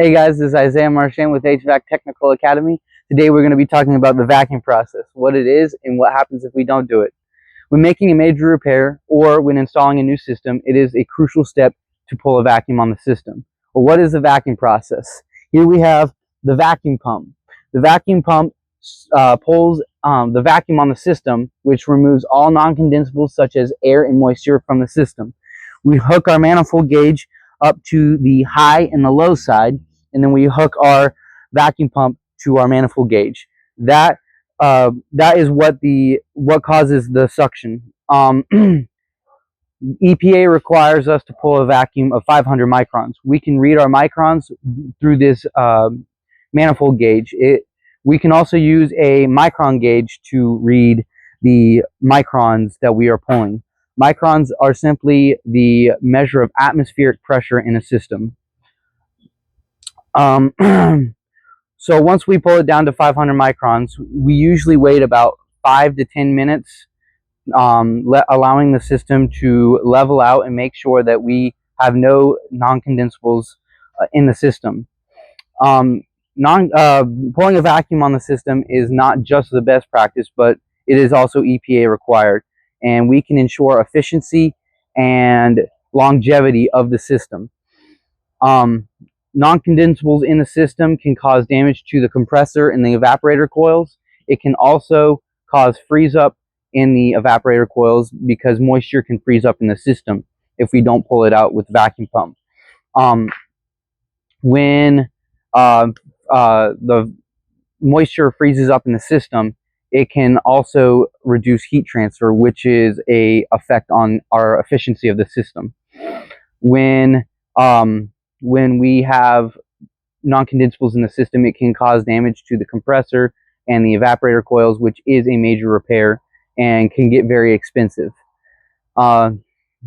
Hey guys, this is Isaiah Marchand with HVAC Technical Academy. Today we're going to be talking about the vacuum process, what it is, and what happens if we don't do it. When making a major repair or when installing a new system, it is a crucial step to pull a vacuum on the system. Well, what is the vacuum process? Here we have the vacuum pump. The vacuum pump pulls the vacuum on the system, which removes all non-condensables such as air and moisture from the system. We hook our manifold gauge up to the high and the low side, and then we hook our vacuum pump to our manifold gauge. That is what causes the suction. EPA requires us to pull a vacuum of 500 microns. We can read our microns through this manifold gauge. We can also use a micron gauge to read the microns that we are pulling. Microns are simply the measure of atmospheric pressure in a system. So once we pull it down to 500 microns, we usually wait about 5 to 10 minutes, allowing the system to level out and make sure that we have no non-condensables in the system. Pulling a vacuum on the system is not just the best practice, but it is also EPA required, and we can ensure efficiency and longevity of the system. Non-condensables in the system can cause damage to the compressor and the evaporator coils. It can also cause freeze up in the evaporator coils because moisture can freeze up in the system if we don't pull it out with the vacuum pump. When the moisture freezes up in the system, it can also reduce heat transfer, which is an effect on our efficiency of the system. When we have non-condensables in the system, it can cause damage to the compressor and the evaporator coils, which is a major repair and can get very expensive.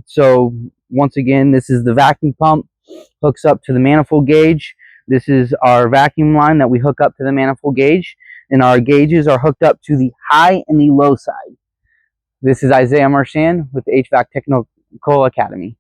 So once again, this is the vacuum pump, hooks up to the manifold gauge. This is our vacuum line that we hook up to the manifold gauge, and our gauges are hooked up to the high and the low side. This is Isaiah Marchand with the HVAC Technical Academy.